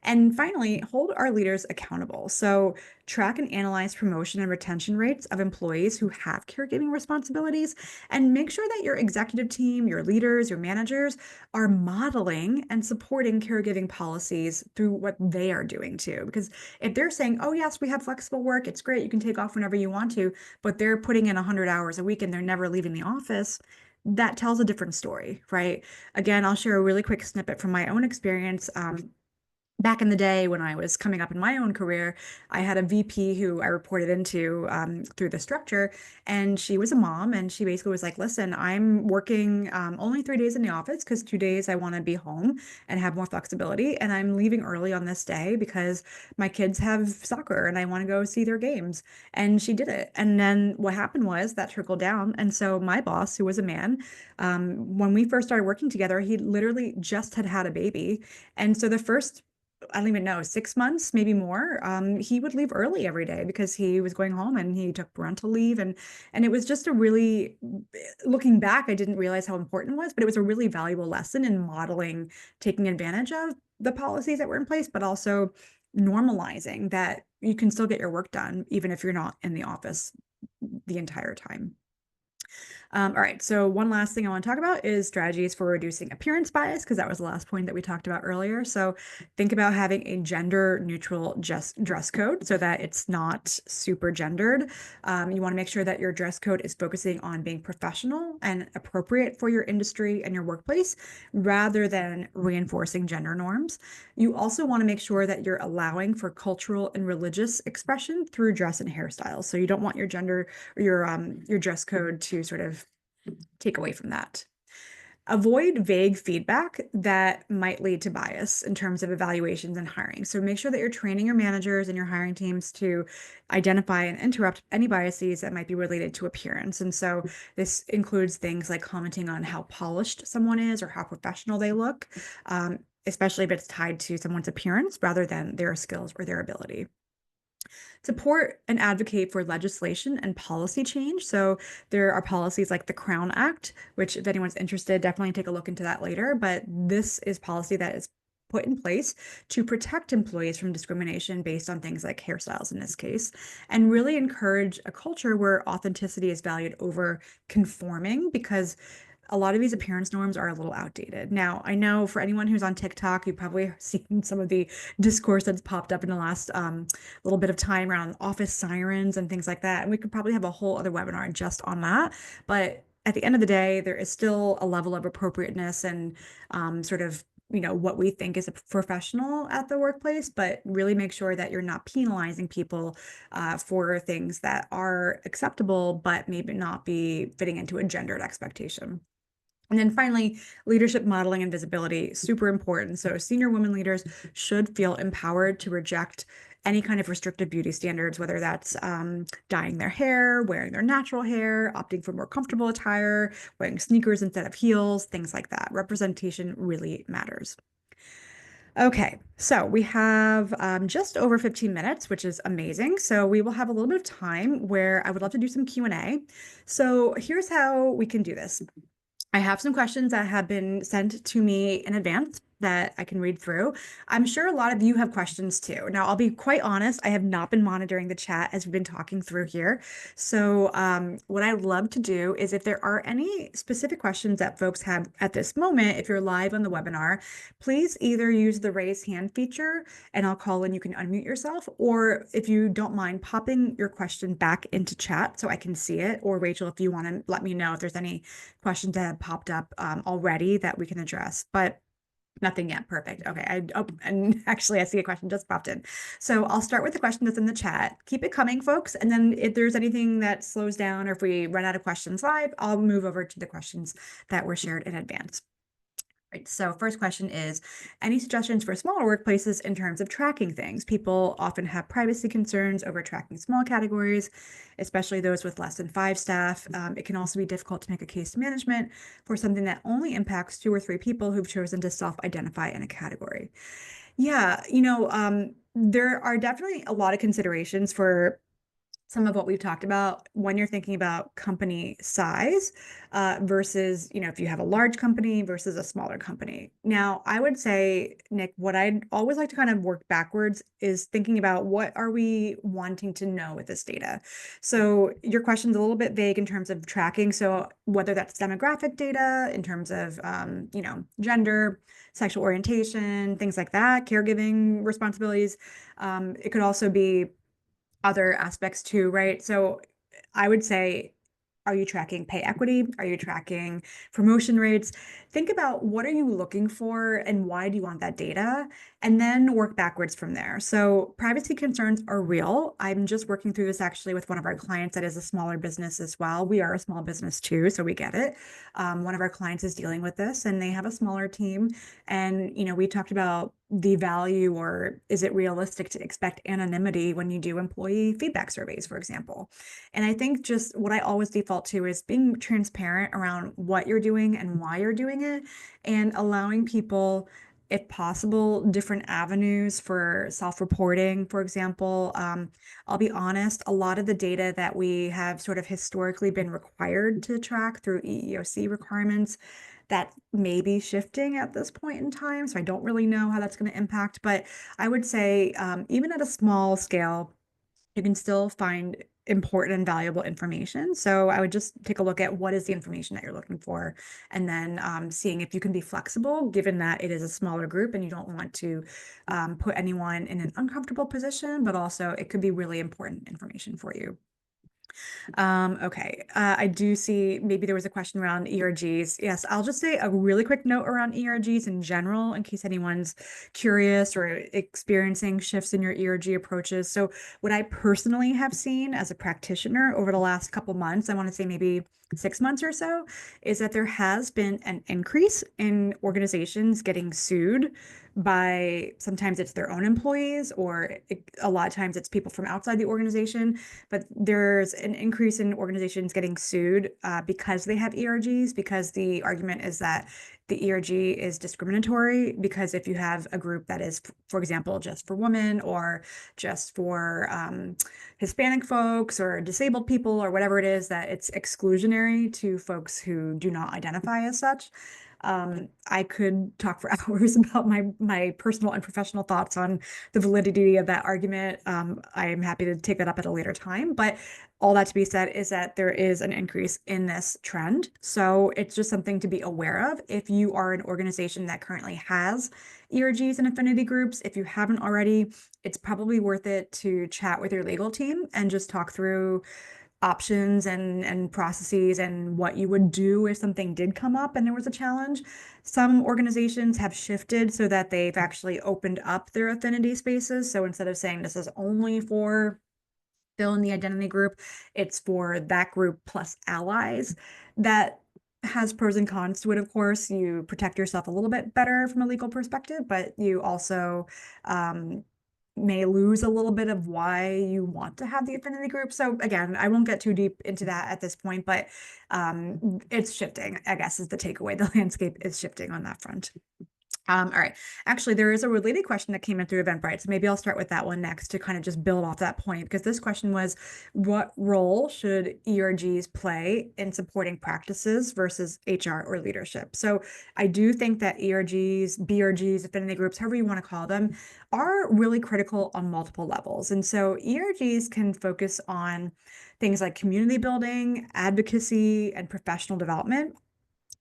[SPEAKER 1] And finally, hold our leaders accountable. So track and analyze promotion and retention rates of employees who have caregiving responsibilities, and make sure that your executive team, your leaders, your managers are modeling and supporting caregiving policies through what they are doing too. Because if they're saying, oh yes, we have flexible work, it's great, you can take off whenever you want to, but they're putting in 100 hours a week and they're never leaving the office, that tells a different story, right? Again, I'll share a really quick snippet from my own experience. back in the day when I was coming up in my own career, I had a VP who I reported into through the structure, and she was a mom, and she basically was like, "Listen, I'm working only 3 days in the office because 2 days I want to be home and have more flexibility, and I'm leaving early on this day because my kids have soccer and I want to go see their games." And she did it. And then what happened was that trickled down, and so my boss, who was a man, when we first started working together, he literally just had had a baby, and so the first I don't even know, 6 months, maybe more. He would leave early every day because he was going home and he took parental leave. And it was just a really, looking back, I didn't realize how important it was, but it was a really valuable lesson in modeling, taking advantage of the policies that were in place, but also normalizing that you can still get your work done, even if you're not in the office the entire time. All right, so one last thing I want to talk about is strategies for reducing appearance bias, because that was the last point that we talked about earlier. So think about having a gender neutral dress code so that it's not super gendered. You want to make sure that your dress code is focusing on being professional and appropriate for your industry and your workplace rather than reinforcing gender norms. You also want to make sure that you're allowing for cultural and religious expression through dress and hairstyles. So you don't want your gender or your dress code to sort of take away from that. Avoid vague feedback that might lead to bias in terms of evaluations and hiring. So make sure that you're training your managers and your hiring teams to identify and interrupt any biases that might be related to appearance. And so this includes things like commenting on how polished someone is or how professional they look, especially if it's tied to someone's appearance rather than their skills or their ability. Support and advocate for legislation and policy change. So there are policies like the Crown Act, which if anyone's interested, definitely take a look into that later. But this is policy that is put in place to protect employees from discrimination based on things like hairstyles in this case, and really encourage a culture where authenticity is valued over conforming, because a lot of these appearance norms are a little outdated. Now, I know for anyone who's on TikTok, you've probably seen some of the discourse that's popped up in the last little bit of time around office sirens and things like that. And we could probably have a whole other webinar just on that. But at the end of the day, there is still a level of appropriateness and sort of what we think is a professional at the workplace, but really make sure that you're not penalizing people for things that are acceptable, but maybe not be fitting into a gendered expectation. And then finally, leadership modeling and visibility, super important. So senior women leaders should feel empowered to reject any kind of restrictive beauty standards, whether that's dyeing their hair, wearing their natural hair, opting for more comfortable attire, wearing sneakers instead of heels, things like that. Representation really matters. Okay, so we have just over 15 minutes, which is amazing. So we will have a little bit of time where I would love to do some Q&A. So here's how we can do this. I have some questions that have been sent to me in advance that I can read through. I'm sure a lot of you have questions too. Now, I'll be quite honest, I have not been monitoring the chat as we've been talking through here. So what I'd love to do is if there are any specific questions that folks have at this moment, if you're live on the webinar, please either use the raise hand feature and I'll call and you can unmute yourself, or if you don't mind popping your question back into chat so I can see it, or Rachel, if you want to let me know if there's any questions that have popped up already that we can address, but nothing yet. Perfect. Okay. And actually I see a question just popped in. So I'll start with the question that's in the chat. Keep it coming, folks. And then if there's anything that slows down or if we run out of questions live, I'll move over to the questions that were shared in advance. Right. So first question is, any suggestions for smaller workplaces in terms of tracking things? People often have privacy concerns over tracking small categories, especially those with less than 5 staff. It can also be difficult to make a case to management for something that only impacts 2 or 3 people who've chosen to self-identify in a category. Yeah, there are definitely a lot of considerations for some of what we've talked about when you're thinking about company size versus, if you have a large company versus a smaller company. Now, I would say, Nick, what I'd always like to kind of work backwards is thinking about what are we wanting to know with this data. So your question's a little bit vague in terms of tracking. So whether that's demographic data in terms of, gender, sexual orientation, things like that, caregiving responsibilities. It could also be other aspects too, right? So I would say Are you tracking pay equity? Are you tracking promotion rates? Think about what are you looking for and why do you want that data? And then work backwards from there. So privacy concerns are real. I'm just working through this actually with one of our clients that is a smaller business as well. We are a small business too, so we get it. One of our clients is dealing with this and they have a smaller team. And, we talked about the value, or is it realistic to expect anonymity when you do employee feedback surveys, for example? And I think just what I always default to is being transparent around what you're doing and why you're doing it, and allowing people, if possible, different avenues for self-reporting. For example, I'll be honest, a lot of the data that we have sort of historically been required to track through EEOC requirements, that may be shifting at this point in time. So I don't really know how that's going to impact, but I would say even at a small scale, you can still find important and valuable information. So I would just take a look at what is the information that you're looking for, and then seeing if you can be flexible, given that it is a smaller group and you don't want to put anyone in an uncomfortable position, but also it could be really important information for you. Okay. I do see maybe there was a question around ERGs. Yes, I'll just say a really quick note around ERGs in general, in case anyone's curious or experiencing shifts in your ERG approaches. So what I personally have seen as a practitioner over the last couple months, I want to say maybe 6 months or so, is that there has been an increase in organizations getting sued by, sometimes it's their own employees, or a lot of times it's people from outside the organization, but there's an increase in organizations getting sued because they have ERGs, because the argument is that the ERG is discriminatory, because if you have a group that is, for example, just for women, or just for Hispanic folks or disabled people or whatever it is, that it's exclusionary to folks who do not identify as such. I could talk for hours about my personal and professional thoughts on the validity of that argument. I am happy to take that up at a later time, but all that to be said is that there is an increase in this trend. So it's just something to be aware of. If you are an organization that currently has ERGs and affinity groups, if you haven't already, it's probably worth it to chat with your legal team and just talk through options and processes and what you would do if something did come up and there was a challenge. Some organizations have shifted so that they've actually opened up their affinity spaces. So instead of saying this is only for fill in the identity group, it's for that group plus allies. That has pros and cons to it, of course. You protect yourself a little bit better from a legal perspective, but you also may lose a little bit of why you want to have the affinity group. So again, I won't get too deep into that at this point, but it's shifting, I guess, is the takeaway. The landscape is shifting on that front. All right. Actually, there is a related question that came in through Eventbrite. So maybe I'll start with that one next to kind of just build off that point, because this question was, what role should ERGs play in supporting practices versus HR or leadership? So I do think that ERGs, BRGs, affinity groups, however you want to call them, are really critical on multiple levels. And so ERGs can focus on things like community building, advocacy, and professional development.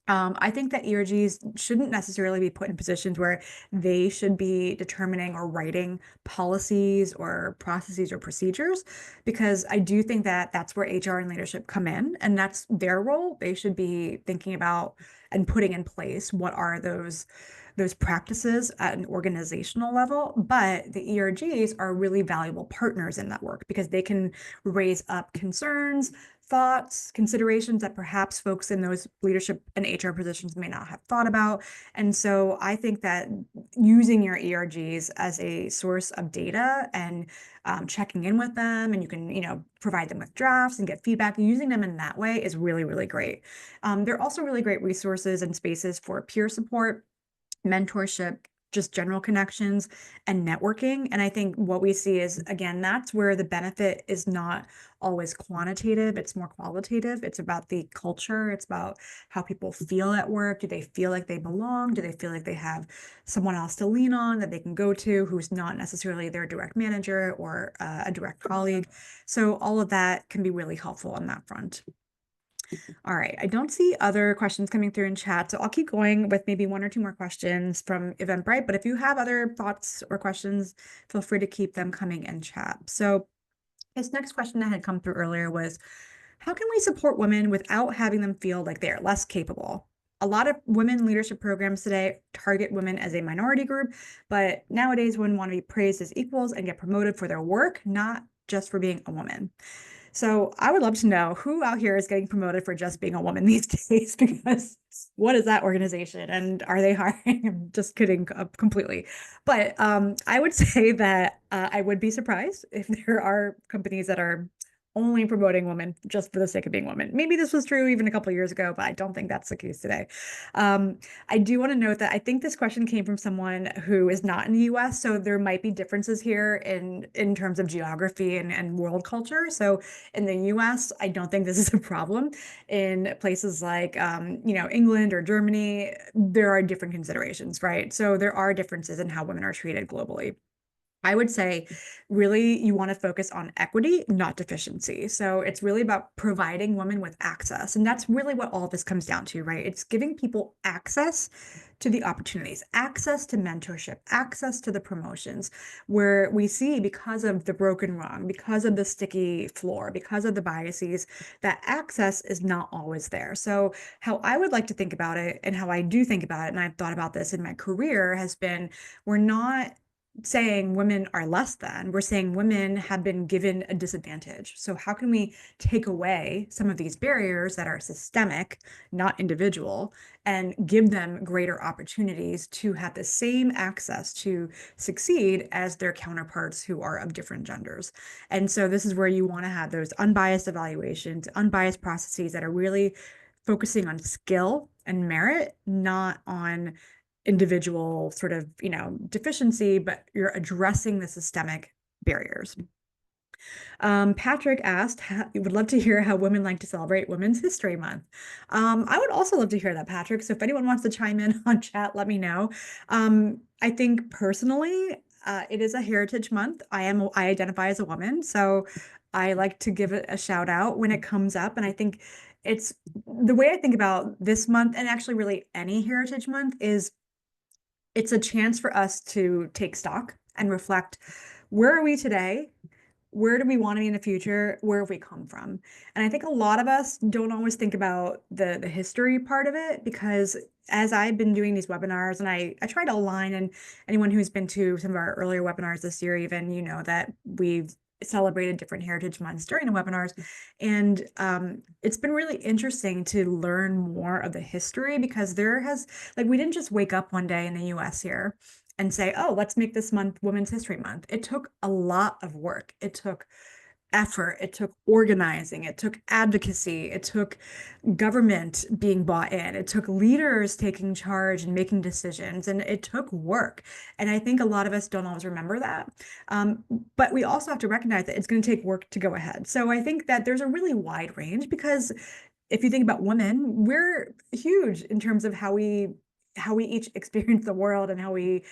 [SPEAKER 1] I think that ERGs shouldn't necessarily be put in positions where they should be determining or writing policies or processes or procedures, because I do think that that's where HR and leadership come in, and that's their role. They should be thinking about and putting in place what are those practices at an organizational level. But the ERGs are really valuable partners in that work, because they can raise up concerns, thoughts, considerations that perhaps folks in those leadership and HR positions may not have thought about. And so I think that using your ERGs as a source of data and checking in with them, and you can, provide them with drafts and get feedback, using them in that way is really, really great. They're also really great resources and spaces for peer support, mentorship, just general connections and networking. And I think what we see is, again, that's where the benefit is not always quantitative, it's more qualitative. It's about the culture, it's about how people feel at work. Do they feel like they belong? Do they feel like they have someone else to lean on that they can go to, who's not necessarily their direct manager or a direct colleague? So all of that can be really helpful on that front. All right, I don't see other questions coming through in chat, so I'll keep going with maybe one or two more questions from Eventbrite. But if you have other thoughts or questions, feel free to keep them coming in chat. So this next question that had come through earlier was, How can we support women without having them feel like they are less capable? A lot of women leadership programs today target women as a minority group, but nowadays women want to be praised as equals and get promoted for their work, not just for being a woman. So I would love to know who out here is getting promoted for just being a woman these days, because what is that organization and are they hiring? I'm just kidding completely. But I would say that I would be surprised if there are companies that are only promoting women just for the sake of being women. Maybe this was true even a couple of years ago, but I don't think that's the case today. Um, I do want to note that I think this question came from someone who is not in the US, so there might be differences here in terms of geography and world culture. So in the US, I don't think this is a problem. In places like England or Germany, there are different considerations, right? So there are differences in how women are treated globally. I would say really you want to focus on equity, not deficiency. So it's really about providing women with access. And that's really what all this comes down to, right? It's giving people access to the opportunities, access to mentorship, access to the promotions, where we see because of the broken rung, because of the sticky floor, because of the biases, that access is not always there. So how I would like to think about it and how I do think about it, and I've thought about this in my career, has been we're not saying women are less than, we're saying women have been given a disadvantage. So how can we take away some of these barriers that are systemic, not individual, and give them greater opportunities to have the same access to succeed as their counterparts who are of different genders? And so this is where you want to have those unbiased evaluations, unbiased processes that are really focusing on skill and merit, not on individual sort of, deficiency, but you're addressing the systemic barriers. Patrick asked, would love to hear how women like to celebrate Women's History Month. I would also love to hear that, Patrick. So if anyone wants to chime in on chat, let me know. I think personally, it is a Heritage Month. I identify as a woman, so I like to give it a shout out when it comes up. And I think it's the way I think about this month, and actually really any Heritage Month, is it's a chance for us to take stock and reflect, where are we today? Where do we want to be in the future? Where have we come from? And I think a lot of us don't always think about the history part of it, because as I've been doing these webinars, and I try to align, and anyone who's been to some of our earlier webinars this year, even, that we've celebrated different heritage months during the webinars. And it's been really interesting to learn more of the history, because we didn't just wake up one day in the US here and say, oh, let's make this month Women's History Month. It took a lot of work. It took effort. It took organizing. It took advocacy. It took government being bought in. It took leaders taking charge and making decisions. And it took work. And I think a lot of us don't always remember that. But we also have to recognize that it's going to take work to go ahead. So I think that there's a really wide range, because if you think about women, we're huge in terms of how we each experience the world, and how we,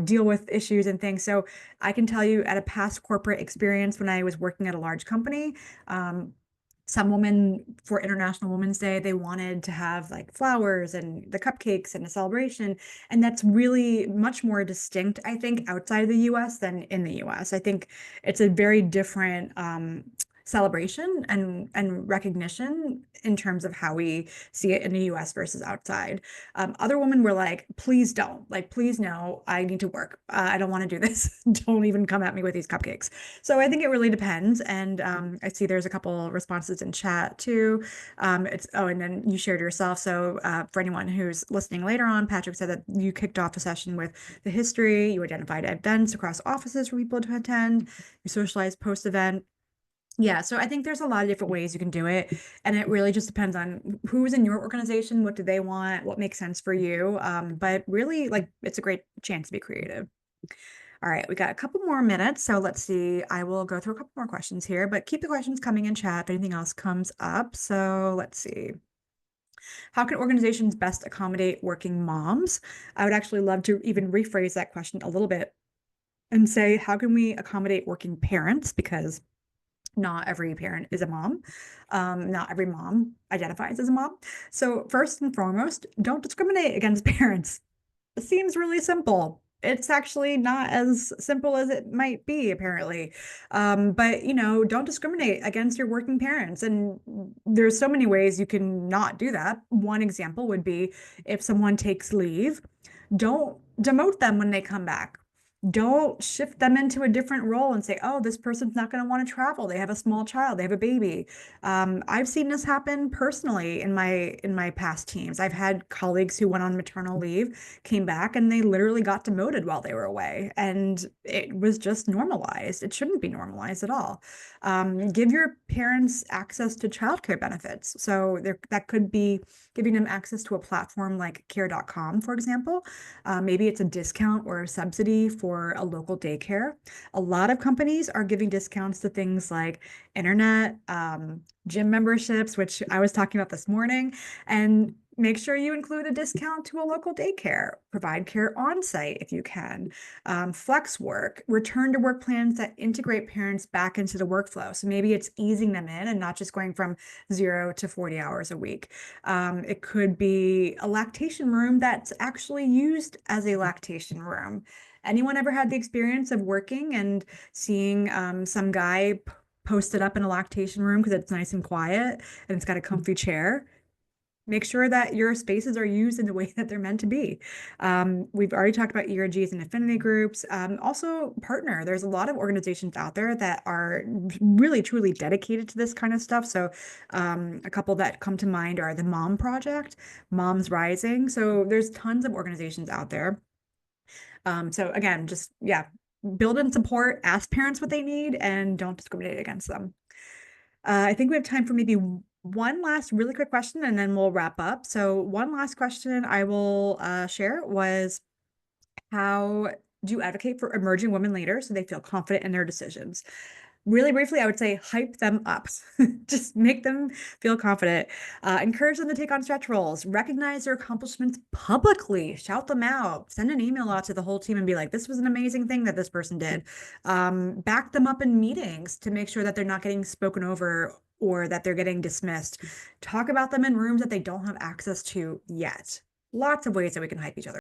[SPEAKER 1] deal with issues and things. So I can tell you, at a past corporate experience when I was working at a large company, some women, for International Women's Day, they wanted to have like flowers and the cupcakes and a celebration. And that's really much more distinct, I think, outside of the US than in the US. I think it's a very different celebration and recognition in terms of how we see it in the US versus outside. Other women were like, please don't, like, please no, I need to work. I don't want to do this. Don't even come at me with these cupcakes. So I think it really depends. And I see there's a couple responses in chat too. And then you shared yourself. So for anyone who's listening later on, Patrick said that you kicked off a session with the history, you identified events across offices for people to attend, you socialized post-event. Yeah, so I think there's a lot of different ways you can do it, and it really just depends on who's in your organization, what do they want, what makes sense for you. But really, like, it's a great chance to be creative. All right, we got a couple more minutes, so let's see. I will go through a couple more questions here, but keep the questions coming in chat if anything else comes up. So let's see. How can organizations best accommodate working moms? I would actually love to even rephrase that question a little bit and say, how can we accommodate working parents? Because not every parent is a mom. Not every mom identifies as a mom. So first and foremost, don't discriminate against parents. It seems really simple, it's actually not as simple as it might be, apparently. But don't discriminate against your working parents. And there's so many ways you can not do that. One example would be if someone takes leave, don't demote them when they come back. Don't shift them into a different role and say, oh, this person's not going to want to travel. They have a small child, they have a baby. I've seen this happen personally in my past teams. I've had colleagues who went on maternal leave, came back, and they literally got demoted while they were away. And it was just normalized. It shouldn't be normalized at all. Give your parents access to childcare benefits. So that could be giving them access to a platform like care.com, for example. Maybe it's a discount or a subsidy for a local daycare. A lot of companies are giving discounts to things like internet, gym memberships, which I was talking about this morning, and make sure you include a discount to a local daycare. Provide care on site if you can. Flex work, return to work plans that integrate parents back into the workflow. So maybe it's easing them in and not just going from 0 to 40 hours a week. It could be a lactation room that's actually used as a lactation room. Anyone ever had the experience of working and seeing some guy posted up in a lactation room because it's nice and quiet and it's got a comfy chair? Make sure that your spaces are used in the way that they're meant to be. We've already talked about ERGs and affinity groups. Also, partner. There's a lot of organizations out there that are really, truly dedicated to this kind of stuff. So, a couple that come to mind are the Mom Project, Moms Rising. So, there's tons of organizations out there. So, again, just, yeah, build and support, ask parents what they need, and don't discriminate against them. I think we have time for maybe one last really quick question and then we'll wrap up. So one last question I will share was, how do you advocate for emerging women leaders so they feel confident in their decisions? Really briefly, I would say hype them up. Just make them feel confident. Encourage them to take on stretch roles. Recognize their accomplishments publicly. Shout them out. Send an email out to the whole team and be like, this was an amazing thing that this person did. Back them up in meetings to make sure that they're not getting spoken over or that they're getting dismissed. Talk about them in rooms that they don't have access to yet. Lots of ways that we can hype each other